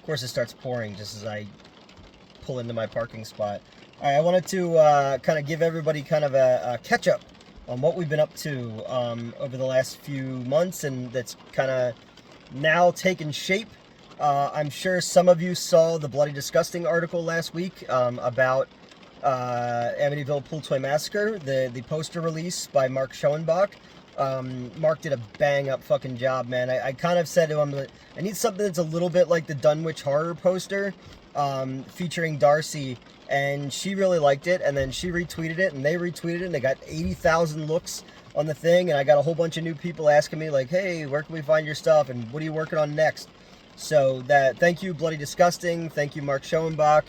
course, it starts pouring just as I pull into my parking spot. All right, I wanted to kind of give everybody kind of a catch-up on what we've been up to over the last few months, and that's kind of now taken shape. I'm sure some of you saw the Bloody Disgusting article last week about Amityville Pool Toy Massacre, the poster release by Mark Schoenbach. Mark did a bang-up fucking job, man. I kind of said to him, I need something that's a little bit like the Dunwich Horror poster, featuring Darcy, and she really liked it, and then she retweeted it, and they retweeted it, and they got 80,000 looks on the thing, and I got a whole bunch of new people asking me, like, hey, where can we find your stuff, and what are you working on next? So thank you, Bloody Disgusting, thank you, Mark Schoenbach,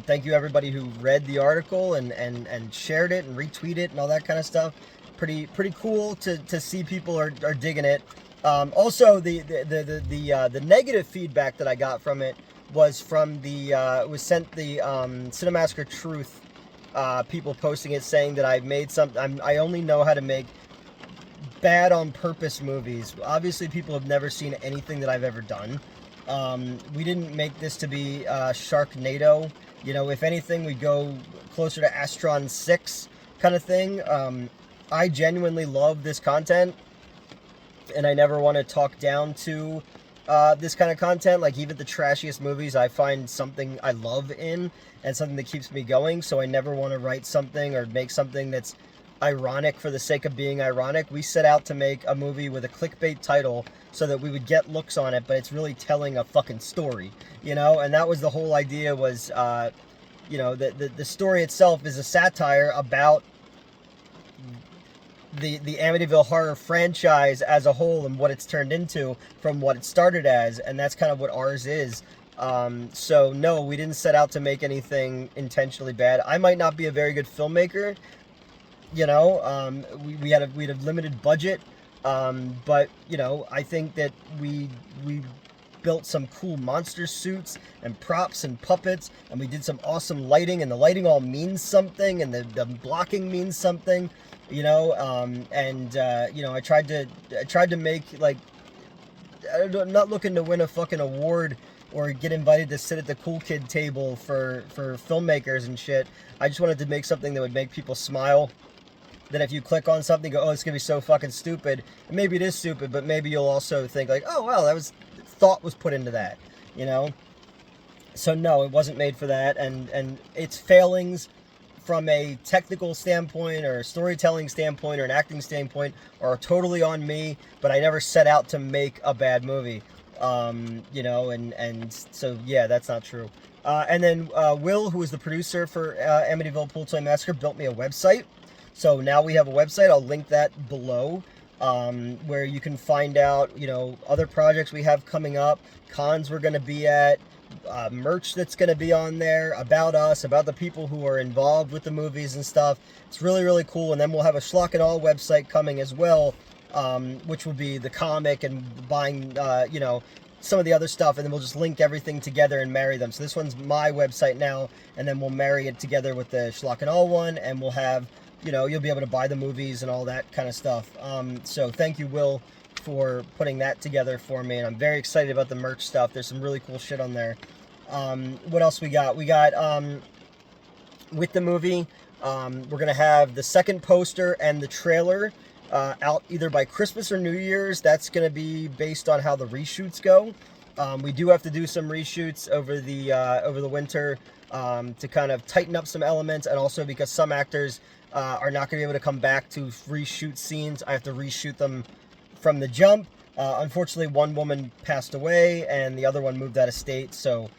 thank you everybody who read the article and shared it and retweeted it and all that kind of stuff. Pretty cool to see people are digging it. Also, the negative feedback that I got from it was from it was sent the Cinemassacre Truth people posting it, saying that I've made something. I only know how to make bad on purpose movies. Obviously, people have never seen anything that I've ever done. We didn't make this to be Sharknado. You know, if anything, we go closer to Astron 6 kind of thing. I genuinely love this content, and I never want to talk down to this kind of content. Like, even the trashiest movies, I find something I love in, and something that keeps me going, so I never want to write something or make something that's ironic for the sake of being ironic. We set out to make a movie with a clickbait title so that we would get looks on it, but it's really telling a fucking story, you know? And that was the whole idea, was, you know, the story itself is a satire about the Amityville Horror franchise as a whole and what it's turned into from what it started as, and that's kind of what ours is. So no, we didn't set out to make anything intentionally bad. I might not be a very good filmmaker, you know. We had a limited budget, but you know, I think that we built some cool monster suits and props and puppets, and we did some awesome lighting, and the lighting all means something, and the blocking means something, you know. You know, I tried to make, like, I'm not looking to win a fucking award or get invited to sit at the cool kid table for filmmakers and shit. I just wanted to make something that would make people smile, that if you click on something, go, oh, it's gonna be so fucking stupid. And maybe it is stupid, but maybe you'll also think, like, oh, well, thought was put into that, you know? So no, it wasn't made for that, and its failings from a technical standpoint or a storytelling standpoint or an acting standpoint are totally on me, but I never set out to make a bad movie. You know, and so yeah, that's not true. And then Will, who is the producer for Amityville Pool Toy Massacre, built me a website. So now we have a website. I'll link that below, where you can find out, you know, other projects we have coming up, cons we're going to be at, merch that's going to be on there, about us, about the people who are involved with the movies and stuff. It's really cool. And then we'll have a Schlock and Awe website coming as well, which will be the comic and buying, you know, some of the other stuff, and then we'll just link everything together and marry them. So this one's my website now, and then we'll marry it together with the Schlock and Awe one, and we'll have, you know, you'll be able to buy the movies and all that kind of stuff. So thank you, Will, for putting that together for me, and I'm very excited about the merch stuff. There's some really cool shit on there. What else we got? We got, with the movie, we're going to have the second poster and the trailer out either by Christmas or New Year's. That's going to be based on how the reshoots go. We do have to do some reshoots over the winter to kind of tighten up some elements, and also because some actors are not going to be able to come back to reshoot scenes. I have to reshoot them from the jump. Unfortunately, one woman passed away and the other one moved out of state, so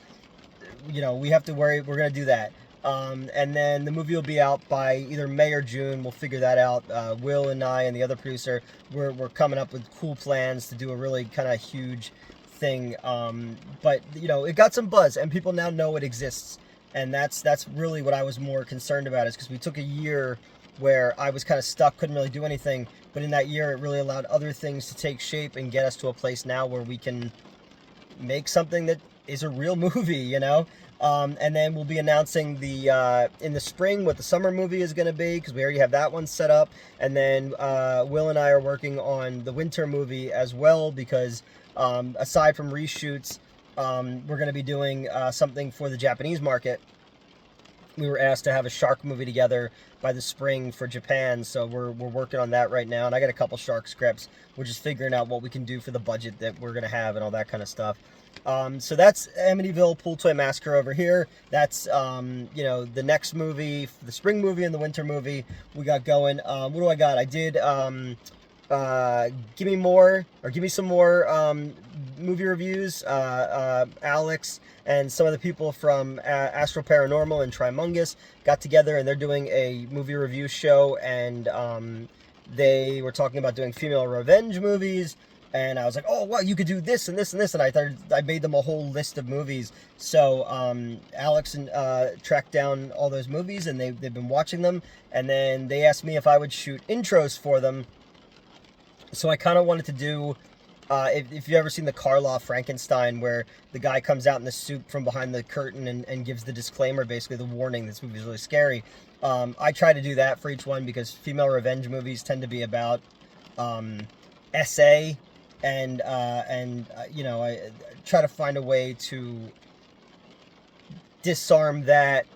you know, we have to worry. We're going to do that. And then the movie will be out by either May or June. We'll figure that out. Will and I and the other producer, we're coming up with cool plans to do a really kind of huge thing. But you know, it got some buzz, and people now know it exists. And that's really what I was more concerned about, is because we took a year where I was kind of stuck, couldn't really do anything. But in that year, it really allowed other things to take shape and get us to a place now where we can make something that is a real movie, you know? And then we'll be announcing in the spring what the summer movie is going to be, because we already have that one set up. And then Will and I are working on the winter movie as well, because aside from reshoots, we're going to be doing something for the Japanese market. We were asked to have a shark movie together by the spring for Japan, so we're working on that right now. And I got a couple shark scripts. We're just figuring out what we can do for the budget that we're going to have and all that kind of stuff. So that's Amityville Pool Toy Massacre over here. That's, the next movie, the spring movie and the winter movie we got going. What do I got? I did give me some more movie reviews. Alex and some of the people from Astro Paranormal and Trimungus got together, and they're doing a movie review show, and they were talking about doing female revenge movies. And I was like, oh, wow, you could do this and this and this. And I made them a whole list of movies. So Alex and tracked down all those movies, and they've been watching them. And then they asked me if I would shoot intros for them. So I kind of wanted to do, if you've ever seen the Karloff Frankenstein, where the guy comes out in the suit from behind the curtain and gives the disclaimer, basically the warning, this movie is really scary. I try to do that for each one because female revenge movies tend to be about SA. And I try to find a way to disarm that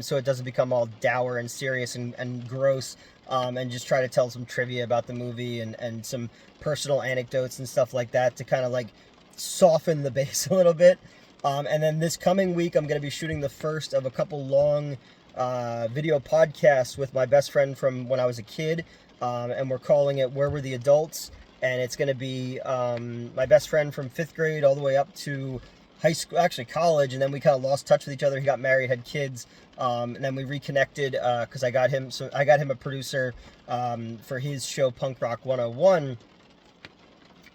so it doesn't become all dour and serious and gross, and just try to tell some trivia about the movie and some personal anecdotes and stuff like that to kind of like soften the base a little bit. And then this coming week, I'm going to be shooting the first of a couple long video podcasts with my best friend from when I was a kid, and we're calling it Where Were the Adults? And it's going to be my best friend from 5th grade all the way up to high school, actually college, and then we kind of lost touch with each other. He got married, had kids, and then we reconnected because I got him a producer for his show Punk Rock 101.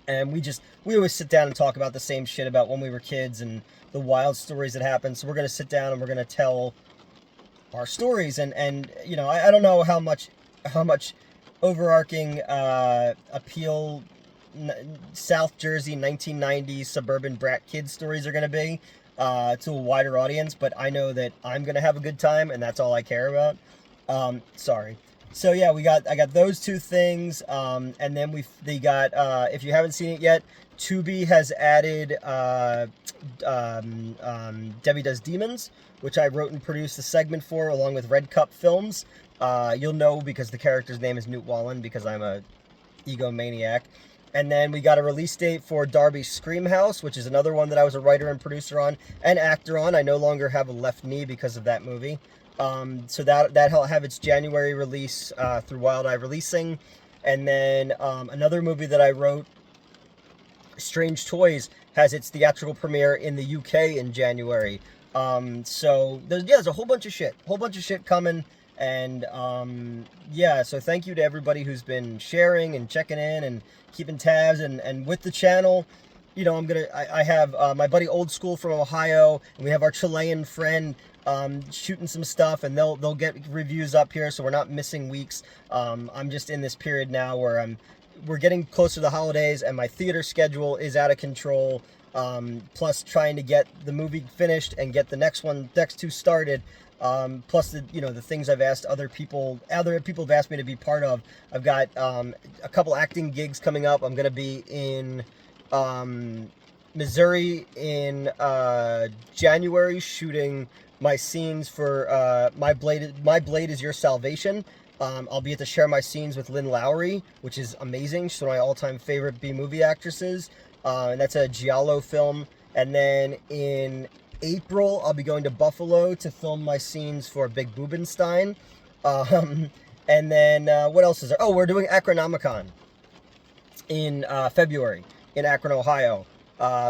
And we always sit down and talk about the same shit about when we were kids and the wild stories that happened. So we're going to sit down and we're going to tell our stories. And I don't know how much overarching appeal South Jersey 1990s suburban brat kid stories are going to be to a wider audience, but I know that I'm going to have a good time, and that's all I care about. Sorry. So yeah, I got those two things, and then they got if you haven't seen it yet, Tubi has added Debbie Does Demons, which I wrote and produced a segment for along with Red Cup Films. You'll know because the character's name is Newt Wallen, because I'm a egomaniac. And then we got a release date for Darby's Scream House, which is another one that I was a writer and producer on and actor on. I no longer have a left knee because of that movie. So that'll have its January release through Wild Eye Releasing. And then another movie that I wrote, Strange Toys, has its theatrical premiere in the UK in January. So there's a whole bunch of shit coming. And so thank you to everybody who's been sharing and checking in and keeping tabs and with the channel. I have my buddy Old School from Ohio, and we have our Chilean friend shooting some stuff, and they'll get reviews up here, so we're not missing weeks. I'm just in this period now where we're getting closer to the holidays, and my theater schedule is out of control. Plus trying to get the movie finished and get the next two started. Plus the things I've asked other people have asked me to be part of. I've got a couple acting gigs coming up. I'm going to be in Missouri in January shooting my scenes for My Blade Is Your Salvation. I'll be at the Share My Scenes with Lynn Lowry, which is amazing. She's one of my all-time favorite B-movie actresses. And that's a Giallo film. And then in April, I'll be going to Buffalo to film my scenes for Big Boobenstein. And then what else is there? Oh, we're doing Acronomicon in February in Akron, Ohio.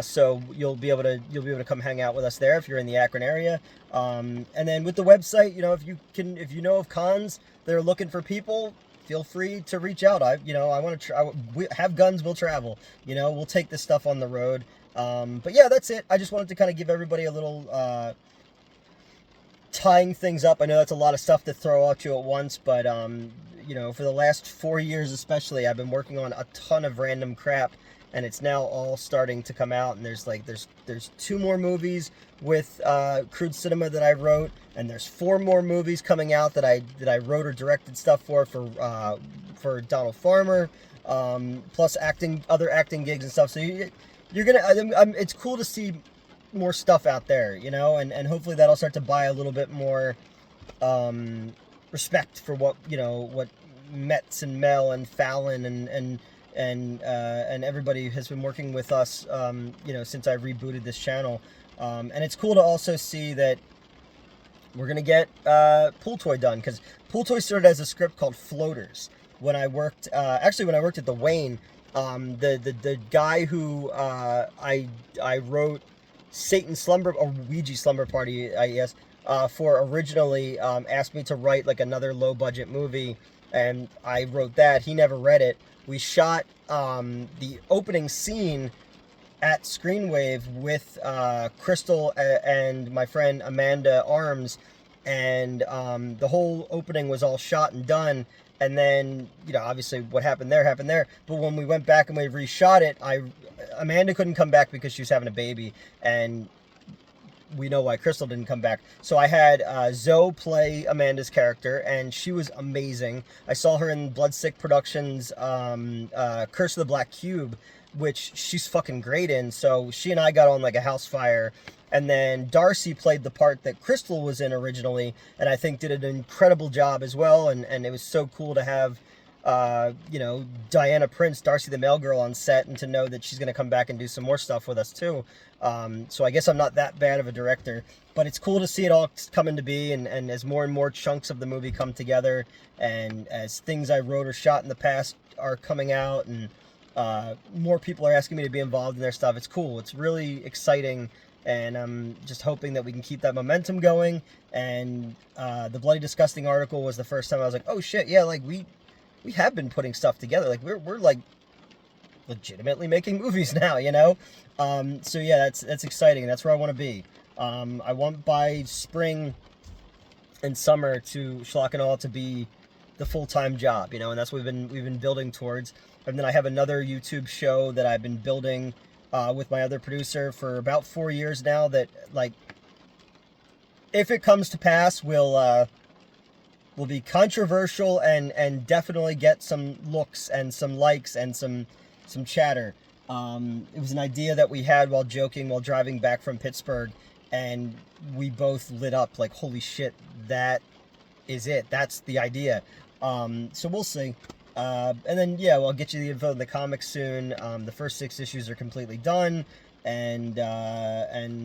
So you'll be able to come hang out with us there if you're in the Akron area. And then with the website, if you know of cons that are looking for people, feel free to reach out. I want to we have guns, we'll travel. We'll take this stuff on the road. But yeah, that's it. I just wanted to kind of give everybody a little tying things up. I know that's a lot of stuff to throw at you at once, but for the last 4 years especially, I've been working on a ton of random crap, and it's now all starting to come out. And there's 2 more movies with Crude Cinema that I wrote, and there's 4 more movies coming out that I wrote or directed stuff for Donald Farmer, plus other acting gigs and stuff. So you're gonna. It's cool to see more stuff out there, you know, and hopefully that'll start to buy a little bit more respect for what, you know, what Metz and Mel and Fallon and everybody has been working with us, you know, since I rebooted this channel. And it's cool to also see that we're gonna get Pool Toy done, because Pool Toy started as a script called Floaters. When I worked, actually when I worked at the Wayne, the guy who I wrote Satan Slumber, or Ouija Slumber Party, I guess, for originally, asked me to write like another low budget movie, and I wrote that. He never read it. We shot the opening scene at Screenwave with Crystal and my friend Amanda Arms, and the whole opening was all shot and done. And then, you know, obviously what happened there happened there. But when we went back and we reshot it, Amanda couldn't come back because she was having a baby, and we know why Crystal didn't come back. So I had Zoe play Amanda's character, and she was amazing. I saw her in Bloodsick Productions' Curse of the Black Cube, which she's fucking great in. So she and I got on like a house fire. And then Darcy played the part that Crystal was in originally, and I think did an incredible job as well. And it was so cool to have, you know, Diana Prince, Darcy the Mail Girl, on set, and to know that she's going to come back and do some more stuff with us too. So I guess I'm not that bad of a director, but it's cool to see it all come into be, and as more and more chunks of the movie come together, and as things I wrote or shot in the past are coming out, and more people are asking me to be involved in their stuff. It's cool. It's really exciting. And I'm just hoping that we can keep that momentum going. And the Bloody Disgusting article was the first time I was like, oh shit, yeah, like we have been putting stuff together. Like we're like legitimately making movies now, you know? So yeah, that's exciting. That's where I want to be. I want by spring and summer to Schlock and Awe to be the full-time job, you know, and that's what we've been building towards. And then I have another YouTube show that I've been building with my other producer for about 4 years now, that, like, if it comes to pass, will be controversial and definitely get some looks and some likes and some chatter. It was an idea that we had while driving back from Pittsburgh, and we both lit up like, holy shit, that is it. That's the idea. So we'll see. And then, yeah, well, I'll get you the info in the comics soon. The first 6 issues are completely done, and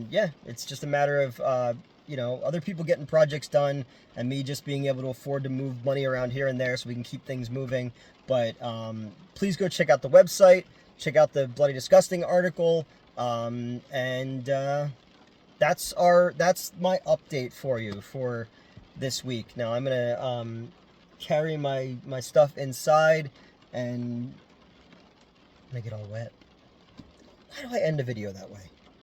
yeah, it's just a matter of, you know, other people getting projects done, and me just being able to afford to move money around here and there so we can keep things moving. But please go check out the website, check out the Bloody Disgusting article, and that's my update for you for this week. Now I'm gonna carry my stuff inside and make it all wet. Why do I end a video that way?